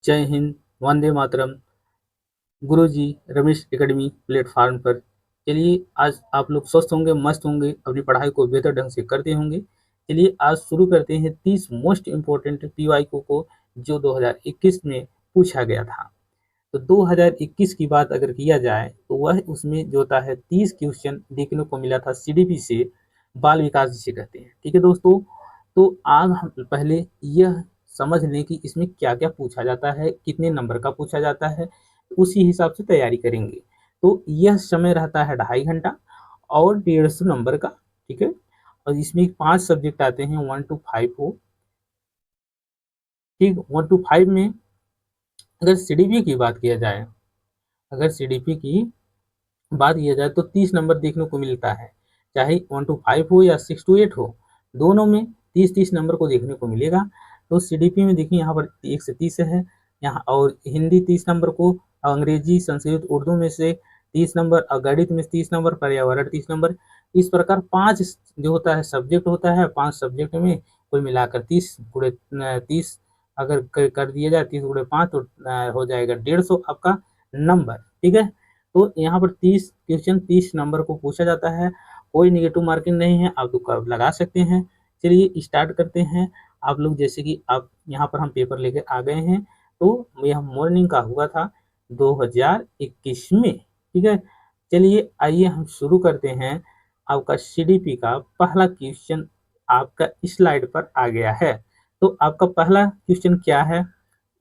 जय हिंद, वंदे मातरम, गुरुजी, Ramesh academy platform पर। चलिए, आज आप लोग स्वस्थ होंगे, मस्त होंगे, अपनी पढ़ाई को बेहतर ढंग से करते होंगे। चलिए, आज शुरू करते हैं 30 मोस्ट इम्पोर्टेंट पीवाईक्यू को जो 2021 में पूछा गया था। तो 2021 की बात अगर किया जाए तो वह उसमें जो होता है 30 क्वेश्चन देखने को मिला था सीडीपी से, बाल विकास जिसे कहते हैं। ठीक है दोस्तों, तो आज हम पहले यह समझ लें कि इसमें क्या क्या पूछा जाता है, कितने नंबर का पूछा जाता है, उसी हिसाब से तैयारी करेंगे। तो यह समय रहता है 2.5 घंटा और 150 नंबर का। ठीक है, और इसमें 5 सब्जेक्ट आते हैं 1 to 5 हो। ठीक, 1 to 5 में अगर सीडीपी की बात किया जाए, अगर सीडीपी की बात किया जाए तो 30 नंबर देखने को मिलता है, चाहे 1 to 5 हो या 6 to 8 हो, दोनों में 30-30 नंबर को देखने को मिलेगा। तो सीडीपी में देखिए यहाँ पर 1 से 30 है यहाँ, और हिंदी 30 नंबर को, अंग्रेजी, संस्कृत, उर्दू में से 30 नंबर, और गणित में 30 नंबर, पर्यावरण 30 नंबर। इस प्रकार 5 जो होता है सब्जेक्ट होता है, 5 सब्जेक्ट में कुल मिलाकर 30 गुणे 30 अगर कर दिया जाए, 30 गुणे 5 तो हो जाएगा 150 आपका नंबर। ठीक है, तो यहाँ पर 30 क्वेश्चन 30 नंबर को पूछा जाता है, कोई नेगेटिव मार्किंग नहीं है, आप तुक्का लगा सकते हैं। चलिए स्टार्ट करते हैं। आप लोग जैसे कि आप यहाँ पर हम पेपर लेके आ गए हैं, तो यह मॉर्निंग का हुआ था 2021 में। ठीक है, चलिए आइए हम शुरू करते हैं। आपका सीडीपी का पहला क्वेश्चन आपका स्लाइड पर आ गया है। तो आपका पहला क्वेश्चन क्या है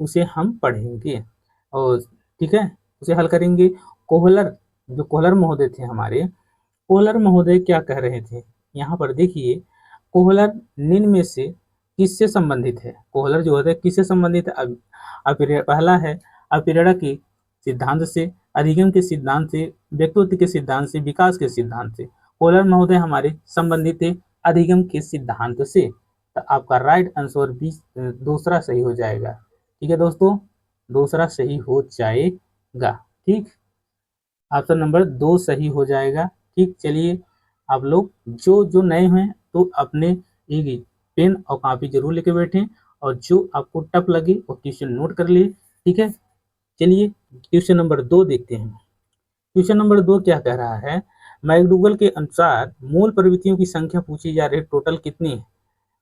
उसे हम पढ़ेंगे, और ठीक है उसे हल करेंगे। कोहलर, जो कोहलर महोदय थे हमारे, कोहलर महोदय क्या कह रहे थे, यहाँ पर देखिए। कोहलर निम्न में से किससे संबंधित है? कोहलर जो होता है किससे संबंधित है? पहला है अप्रेरणा के सिद्धांत से, अधिगम के सिद्धांत से, व्यक्तित्व के सिद्धांत से, विकास के सिद्धांत से। कोहलर महोदय हमारे संबंधित थे अधिगम के सिद्धांत से। तो आपका राइट आंसर बी दूसरा सही हो जाएगा। ठीक है दोस्तों, दूसरा सही हो जाएगा। ठीक, ऑप्शन नंबर 2 सही हो जाएगा। ठीक, चलिए आप लोग जो जो नए हैं तो अपने एक पेन और कॉपी जरूर लेके बैठें, और जो आपको टफ लगे वो क्वेश्चन नोट कर लिए। ठीक है, चलिए क्वेश्चन नंबर 2 देखते हैं। क्वेश्चन नंबर 2 क्या कह रहा है? मैकडूगल के अनुसार मूल प्रवृत्तियों की संख्या पूछी जा रही है, टोटल कितनी है?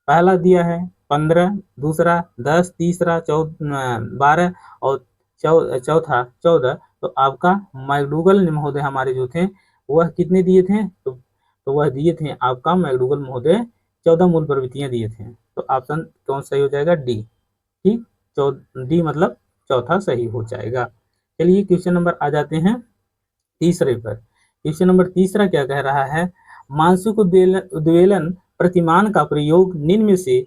पहला दिया है 15, दूसरा 10, तीसरा 12 और चौथा 14। तो आपका मैकडूगल महोदय हमारे जो थे वह कितने दिए थे? तो वह दिए थे आपका मैकडूगल महोदय 14 मूल प्रवृत्तियां दिए थे। तो ऑप्शन कौन सही हो जाएगा? डी। ठीक, डी मतलब चौथा सही हो जाएगा। चलिए क्वेश्चन नंबर आ जाते हैं तीसरे पर। क्वेश्चन नंबर तीसरा क्या कह रहा है? मानसिक उद्वेलन प्रतिमान का प्रयोग निम्न में से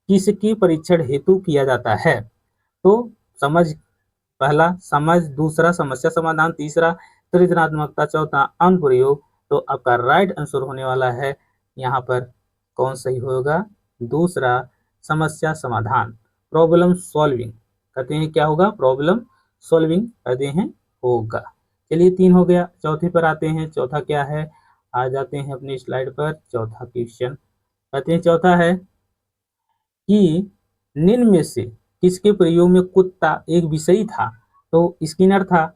किसके परीक्षण हेतु किया जाता है? तो समझ, पहला समझ, दूसरा समस्या समाधान, तीसरा सृजनात्मकता, चौथा अनुप्रयोग। तो आपका राइट आंसर होने वाला है यहाँ पर कौन सही होगा? दूसरा समस्या समाधान, प्रॉब्लम सॉल्विंग कहते हैं। क्या होगा? प्रॉब्लम सॉल्विंग कहते हैं होगा। चलिए 3 हो गया, चौथे पर आते हैं। चौथा क्या है? आ जाते हैं अपनी स्लाइड पर। चौथा क्वेश्चन कहते हैं, चौथा है कि निम्न में से किसके प्रयोग में कुत्ता एक विषयी था? तो स्किनर था,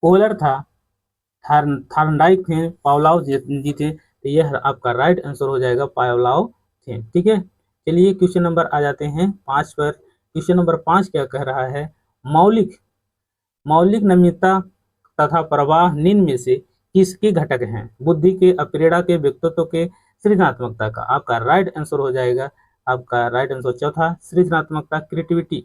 कोहलर था, थार्नडाइक थे, पावलाव जी थे। तो यह आपका राइट आंसर हो जाएगा, पावलाव थे। ठीक है, चलिए क्वेश्चन नंबर आ जाते हैं 5 पर। क्वेश्चन नंबर 5 क्या कह रहा है? मौलिक मौलिक नम्यता तथा प्रवाह निम्न में से किसके घटक हैं? बुद्धि के, अप्रेरणा के, व्यक्तित्व के, सृजनात्मकता का। आपका राइट आंसर हो जाएगा, आपका राइट आंसर चौथा सृजनात्मकता, क्रिएटिविटी।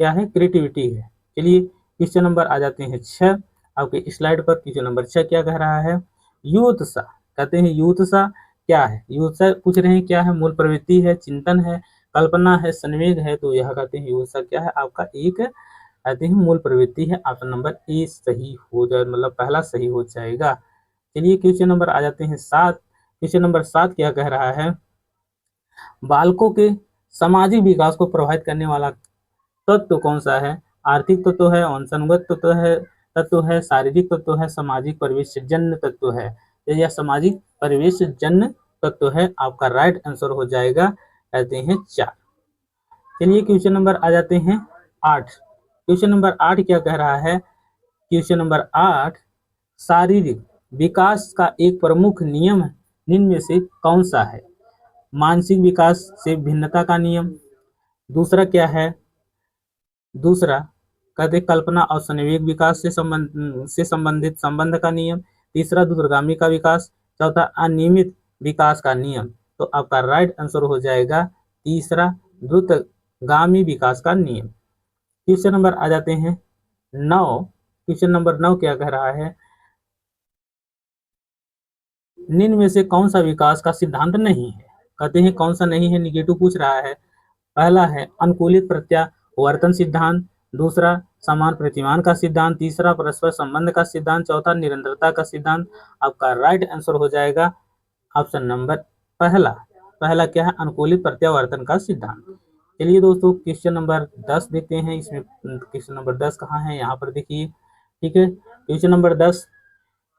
क्या है? क्रिएटिविटी है। चलिए क्वेश्चन नंबर आ जाते हैं 6 आपके स्लाइड पर। क्वेश्चन नंबर 6 क्या कह रहा है? यूथसा कहते हैं, यूथसा क्या है? यूथसा पूछ रहे हैं क्या है? मूल प्रवृत्ति है, चिंतन है, कल्पना है, संवेग है। तो यह कहते हैं यूथसा क्या है? आपका एक कहते हैं मूल प्रवृत्ति है। ऑप्शन नंबर ए सही हो जाए, मतलब पहला सही हो जाएगा। चलिए क्वेश्चन नंबर आ जाते हैं 7। क्वेश्चन नंबर 7 क्या कह रहा है? बालकों के सामाजिक विकास को प्रभावित करने वाला तत्व कौन सा है? आर्थिक तत्व है, वंशानुगत तत्व है, शारीरिक तत्व है, सामाजिक परिवेश जन्य तत्व है। तो यह सामाजिक परिवेश जन्य तत्व है। आपका राइट आंसर हो जाएगा कहते हैं 4। चलिए क्वेश्चन नंबर आ जाते हैं 8। क्वेश्चन नंबर 8 क्या कह रहा है? क्वेश्चन नंबर 8, शारीरिक विकास का एक प्रमुख नियम निम्न में से कौन सा है? मानसिक विकास से भिन्नता का नियम। दूसरा क्या है? दूसरा कहते कल्पना और संवेग विकास से संबंधित संबंध का नियम। तीसरा दूरगामी का विकास। चौथा अनियमित विकास का नियम। तो आपका राइट आंसर हो जाएगा तीसरा, द्रुतगामी विकास का नियम। क्वेश्चन नंबर आ जाते हैं 9। क्वेश्चन नंबर 9 क्या कह रहा है? निम्न में से कौन सा विकास का सिद्धांत नहीं है? कहते हैं कौन सा नहीं है, निगेटिव पूछ रहा है। पहला है अनुकूलित प्रत्यावर्तन सिद्धांत। दूसरा समान प्रतिमान का सिद्धांत। तीसरा परस्पर संबंध का सिद्धांत। चौथा निरंतरता का सिद्धांत। आपका राइट आंसर हो जाएगा ऑप्शन नंबर पहला। पहला क्या है? अनुकूलित प्रत्यावर्तन का सिद्धांत। चलिए दोस्तों क्वेश्चन नंबर 10 देखते हैं। इसमें क्वेश्चन नंबर 10 कहाँ है? यहाँ पर देखिए। ठीक है, क्वेश्चन नंबर 10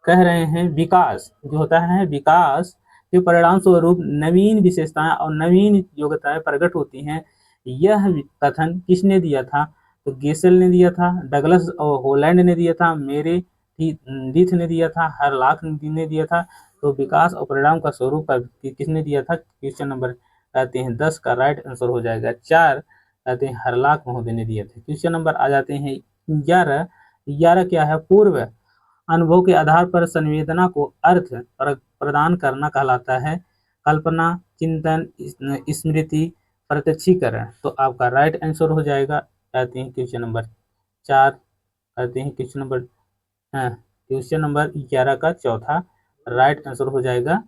कह रहे हैं विकास जो होता है, विकास के परिणाम स्वरूप नवीन विशेषताएं और नवीन योग्यताएं प्रकट होती हैं। यह कथन किसने दिया था? तो गेसेल ने दिया था, डगलस और होलैंड ने दिया था, मेरे दीथ ने दिया था, हरलाख ने दिया था। तो विकास और परिणाम का स्वरूप का किसने दिया था? क्वेश्चन नंबर कहते हैं 10 का राइट आंसर हो जाएगा 4, कहते हैं हरलाख महोदय ने दिया था। क्वेश्चन नंबर आ जाते हैं 11। 11 क्या है? पूर्व अनुभव के आधार पर संवेदना को अर्थ प्रदान करना कहलाता है। कल्पना, चिंतन, स्मृति, प्रत्यक्षीकरण। तो आपका राइट आंसर हो जाएगा कहते हैं क्वेश्चन नंबर 4, कहते हैं क्वेश्चन नंबर 11 का चौथा राइट आंसर हो जाएगा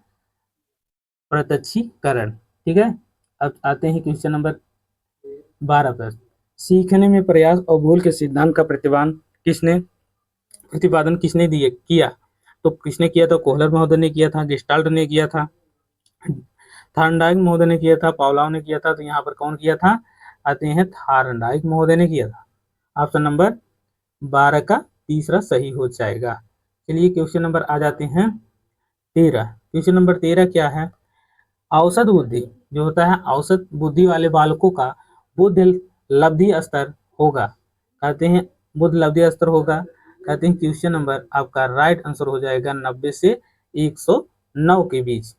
प्रत्यक्षीकरण। ठीक है, अब आते हैं क्वेश्चन नंबर 12 पर। सीखने में प्रयास और भूल के सिद्धांत का प्रतिपादन किसने किया? तो किसने किया? तो कोहलर महोदय ने किया था, गेस्टाल्ट ने किया था, थार्नडाइक महोदय ने किया था, पावलोव ने किया था। तो यहाँ पर कौन किया था? आते हैं थार्नडाइक महोदय ने किया था। ऑप्शन नंबर 12 का तीसरा सही हो जाएगा। चलिए क्वेश्चन नंबर आ जाते हैं 13। क्वेश्चन नंबर 13 क्या है? औसत बुद्धि जो होता है, औसत बुद्धि वाले बालकों का बुद्धि लब्धि स्तर होगा। कहते हैं बुद्धि लब्धि स्तर होगा। कहते हैं क्वेश्चन नंबर आपका राइट आंसर हो जाएगा 90 से 109 के बीच।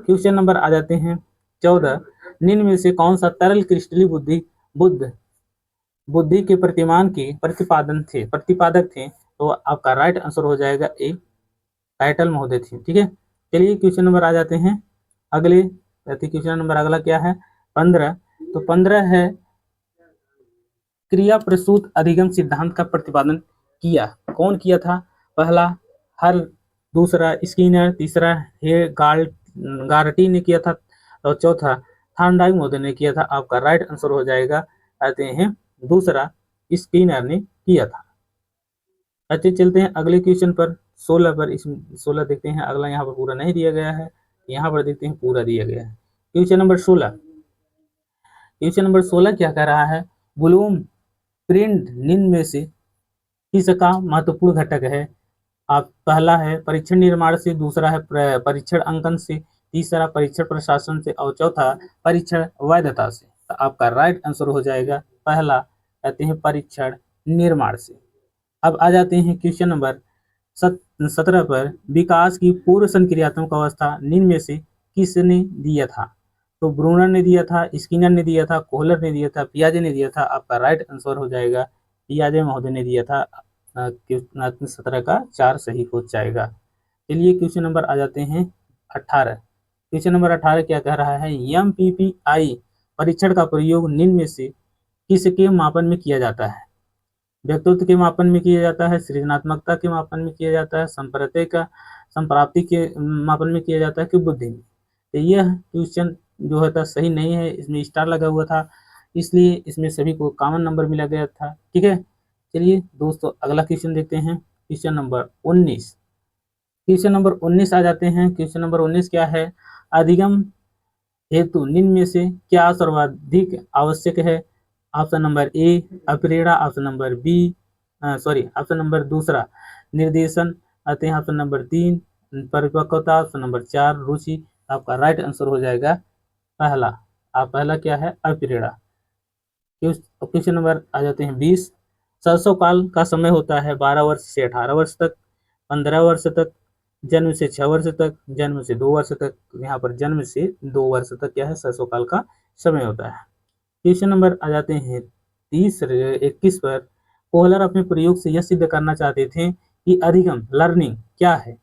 क्वेश्चन नंबर आ जाते हैं 14। निम्न में से कौन सा तरल क्रिस्टलीय बुद्धि के प्रतिमान के प्रतिपादक थे? तो आपका राइट आंसर हो जाएगा एक टाइटल महोदय थे। ठीक है, चलिए क्वेश्चन नंबर आ जाते हैं अगले। क्वेश्चन नंबर अगला क्या है? 15। तो 15 है क्रिया प्रसूत अधिगम सिद्धांत का प्रतिपादन किया। कौन किया था? पहला हल, दूसरा स्किनर, तीसरा गार्टी ने किया था और चौथा थार्नडाइक महोदय ने किया था। आपका राइट आंसर हो जाएगा कहते हैं दूसरा, स्किनर ने किया था। अच्छे, चलते हैं अगले क्वेश्चन पर 16 पर। इसमें 16 देखते हैं। अगला यहाँ पर पूरा नहीं दिया गया है, यहाँ पर देखते हैं पूरा दिया गया है। Question number 16। क्वेश्चन नंबर 16 क्या कह रहा है? ब्लूम प्रिंट निम्न में से किसका महत्वपूर्ण घटक है? आप पहला है परीक्षण निर्माण से, दूसरा है परीक्षण अंकन से, तीसरा परीक्षण प्रशासन से और चौथा परीक्षण वैधता से। तो आपका राइट आंसर हो जाएगा पहला, कहते हैं परीक्षण निर्माण से। अब आ जाते हैं क्वेश्चन नंबर 17 पर। विकास की पूर्व संक्रियात्मक अवस्था निम्न में से किसने दिया था? तो ब्रूनर ने दिया था, स्किनर ने दिया था, कोहलर ने दिया था, पियाजे ने दिया था। आपका राइट आंसर हो जाएगा पियाजे महोदय ने दिया था। 17 का 4 सही हो जाएगा। चलिए क्वेश्चन नंबर आ जाते हैं 18। क्वेश्चन नंबर 18 क्या कह रहा है? MPPI परीक्षण का प्रयोग निम्न में से किसके मापन में किया जाता है? व्यक्तित्व के मापन में किया जाता है, सृजनात्मकता के मापन में किया जाता है, संप्राप्ति के मापन में किया जाता है कि बुद्धि में? तो यह क्वेश्चन जो होता सही नहीं है, इसमें स्टार लगा हुआ था, इसलिए इसमें सभी को कॉमन नंबर मिला गया था। ठीक है, चलिए दोस्तों अगला क्वेश्चन देखते हैं। Question number 19। क्वेश्चन नंबर 19 आ जाते हैं। क्वेश्चन नंबर 19 क्या है? अधिगम हेतु निम्न में से क्या सर्वाधिक आवश्यक है? ऑप्शन नंबर ए अप्रेरणा, option number B option number दूसरा निर्देशन, आते हैं ऑप्शन नंबर 3 परिपक्वता, ऑप्शन नंबर 4 रुचि। आपका राइट आंसर हो जाएगा पहला। आप पहला क्या है? अप्रेरणा। क्वेश्चन नंबर आ जाते हैं 20। सरसों काल का समय होता है 12 वर्ष से 18 वर्ष तक, 15 वर्ष तक, जन्म से 6 वर्ष तक, जन्म से 2 वर्ष तक। यहाँ पर जन्म से 2 वर्ष तक क्या है, सरसों काल का समय होता है। क्वेश्चन नंबर आ जाते हैं 21 पर। कोहलर अपने प्रयोग से यह सिद्ध करना चाहते थे कि अधिगम लर्निंग क्या है,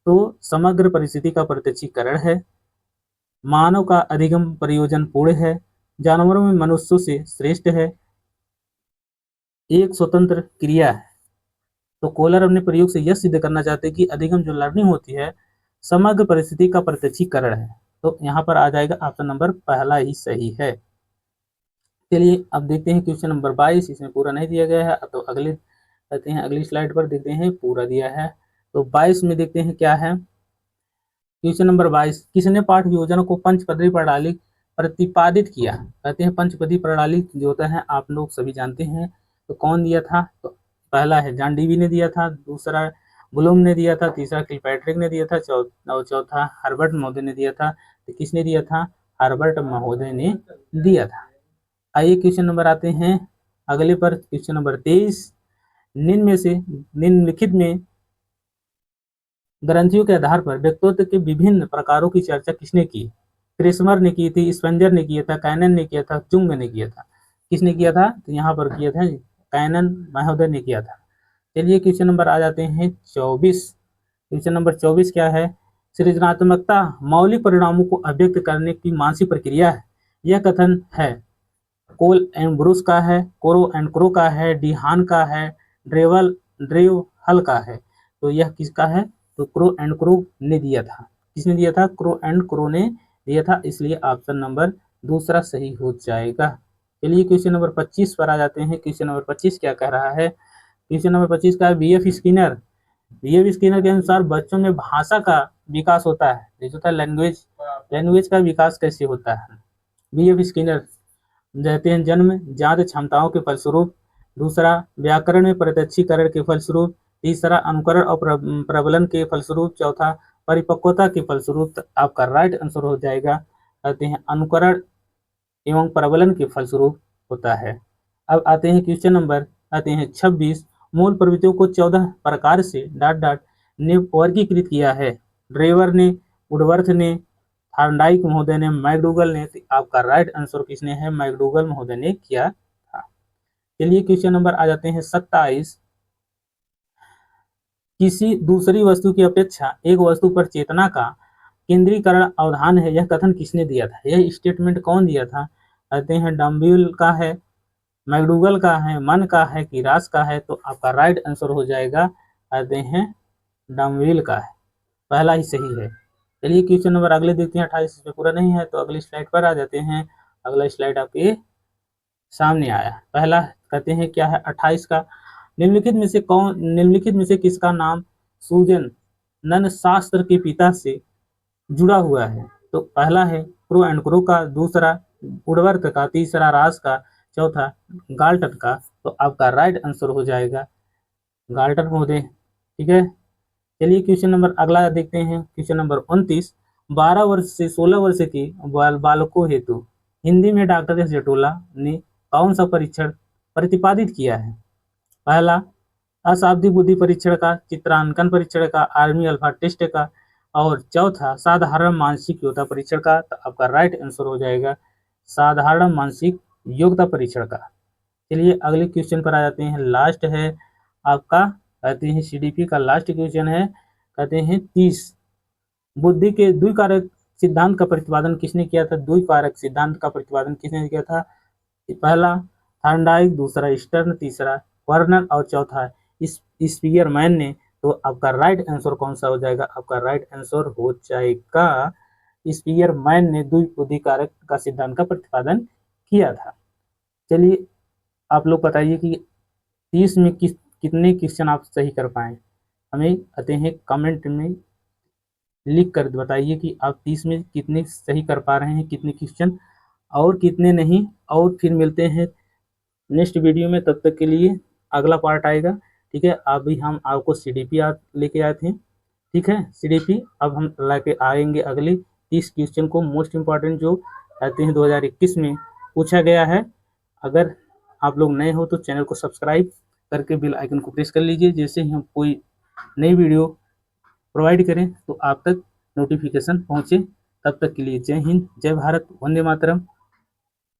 तो समग्र परिस्थिति का प्रत्यक्षीकरण है, मानव का अधिगम प्रयोजन पूर्ण है, जानवरों में मनुष्यों से श्रेष्ठ है, एक स्वतंत्र क्रिया है। तो कोहलर अपने प्रयोग से यह सिद्ध करना चाहते हैं कि अधिगम जो लर्निंग होती है समग्र परिस्थिति का प्रत्यक्षीकरण है। तो यहाँ पर आ जाएगा ऑप्शन नंबर पहला ही सही है। चलिए अब देखते हैं क्वेश्चन नंबर 22। इसमें पूरा नहीं दिया गया है, तो अगले कहते हैं अगली स्लाइड पर देखते हैं पूरा दिया है। तो 22 में देखते हैं क्या है। क्वेश्चन नंबर 22, किसने पाठ योजना को पंचपदी प्रणाली प्रतिपादित किया। कहते हैं पंचपदी प्रणाली जो होता है आप लोग सभी जानते हैं, तो कौन दिया था, तो पहला है जॉन डीवी ने दिया था, दूसरा ब्लूम ने दिया था, तीसरा किलपैट्रिक ने दिया था, चौथा हर्बर्ट महोदय ने दिया था। तो किसने दिया था, हर्बर्ट महोदय ने दिया था। आइए क्वेश्चन नंबर आते हैं अगले पर। क्वेश्चन नंबर 23, निम्नलिखित में ग्रंथियों के आधार पर व्यक्तित्व के विभिन्न प्रकारों की चर्चा किसने की। क्रिस्मर ने की थी, स्पेंजर ने किया था, कैनन ने किया था, जुंग ने किया था। किसने किया था, तो यहाँ पर किया था कैनन महोदय ने किया था। चलिए क्वेश्चन नंबर आ जाते हैं 24। क्वेश्चन नंबर 24 क्या है, सृजनात्मकता मौलिक परिणामों को अभिव्यक्त करने की मानसिक प्रक्रिया है। यह कथन है कोल एंड ब्रूस का है, कोरो एंड क्रो का है, डिहान का है, ड्रेव हल का है। तो यह किसका है, तो क्रो एंड क्रो ने दिया था। किसने दिया था, क्रो एंड क्रो ने दिया था, इसलिए ऑप्शन नंबर दूसरा सही हो जाएगा। चलिए क्वेश्चन नंबर 25 पर आ जाते हैं। क्वेश्चन नंबर 25 क्या कह रहा है, क्वेश्चन नंबर 25 का बीएफ स्किनर के अनुसार बच्चों में भाषा का विकास होता है, जो होता है लैंग्वेज का विकास कैसे होता है। बीएफ स्किनर कहते हैं जन्म जात क्षमताओं के फलस्वरूप, दूसरा व्याकरण में प्रत्यक्षीकरण के फलस्वरूप, तीसरा अनुकरण और प्रबलन के फलस्वरूप, चौथा परिपक्वता के फलस्वरूप। तो आपका राइट आंसर हो जाएगा कहते हैं अनुकरण एवं प्रबलन के फलस्वरूप होता है। अब आते हैं क्वेश्चन नंबर आते हैं 26, मूल प्रवृत्तियों को 14 प्रकार से ने वर्गीकृत किया है। ड्रेवर ने, वुडवर्थ ने, थॉर्नडाइक महोदय ने, मैकडूगल ने। आपका राइट आंसर किसने है, मैकडूगल महोदय ने किया था। चलिए क्वेश्चन नंबर आ जाते हैं 27, किसी दूसरी वस्तु की अपेक्षा एक वस्तु पर चेतना का केंद्रीकरण अवधान है, यह कथन किसने दिया था। यह स्टेटमेंट कौन दिया था, कहते हैं डम्ब्यूल का है, मैकडूगल का है, मन का है कि रास का है। तो आपका राइट आंसर हो जाएगा कहते हैं डम्ब्यूल का है, पहला ही सही है। चलिए क्वेश्चन नंबर अगले देखते हैं 28। इसमें पूरा नहीं है, तो अगली स्लाइड पर आ जाते हैं। अगला स्लाइड आपके सामने आया। पहला कहते हैं क्या है 28 का, निम्नलिखित में से किसका नाम सूजन नन शास्त्र के पिता से जुड़ा हुआ है। तो पहला है क्रो एंड क्रो का, दूसरा वुडवर्थ का, तीसरा रास का, चौथा गाल्टन का। तो आपका राइट आंसर हो जाएगा गाल्टन महोदय, ठीक है। चलिए क्वेश्चन नंबर अगला देखते हैं। क्वेश्चन नंबर 29, 12 वर्ष से 16 वर्ष के बालकों हेतु हिंदी में डॉक्टर एस जटोला ने कौन सा परीक्षण प्रतिपादित किया है। पहला अशाब्दिक बुद्धि परीक्षण का, चित्रांकन परीक्षण का, आर्मी अल्फा टेस्ट का, और चौथा साधारण मानसिक योग्यता परीक्षण का। तो आपका राइट आंसर हो जाएगा साधारण मानसिक योग्यता परीक्षण का। चलिए अगले क्वेश्चन पर आ जाते हैं। लास्ट है आपका कहते हैं सीडीपी का लास्ट क्वेश्चन है, कहते हैं 30, बुद्धि के द्विकारक सिद्धांत का प्रतिपादन किसने किया था। द्विकारक सिद्धांत का प्रतिपादन किसने किया था, पहला थॉर्नडाइक, दूसरा स्टर्न, तीसरा वर्नर और चौथा स्पीयरमैन ने। तो आपका राइट आंसर कौन सा हो जाएगा, आपका राइट आंसर हो जाएगा स्पीयरमैन ने द्विबुद्धिकारक का सिद्धांत का प्रतिपादन किया था। चलिए आप लोग बताइए कि 30 में कितने क्वेश्चन आप सही कर पाए, हमें आते हैं कमेंट में लिख कर बताइए कि आप 30 में कितने सही कर पा रहे हैं, कितने क्वेश्चन और कितने नहीं। और फिर मिलते हैं नेक्स्ट वीडियो में, तब तक के लिए अगला पार्ट आएगा, ठीक है। अभी हम आपको सीडीपी लेके आए थे, ठीक है। सीडीपी अब हम लेके आएंगे अगले 30 क्वेश्चन को, मोस्ट इम्पॉर्टेंट जो आते हैं 2021 में पूछा गया है। अगर आप लोग नए हो तो चैनल को सब्सक्राइब करके बेल आइकन को प्रेस कर लीजिए, जैसे ही हम कोई नई वीडियो प्रोवाइड करें तो आप तक नोटिफिकेशन पहुंचे। तब तक के लिए जय हिंद, जय भारत, वंदे मातरम।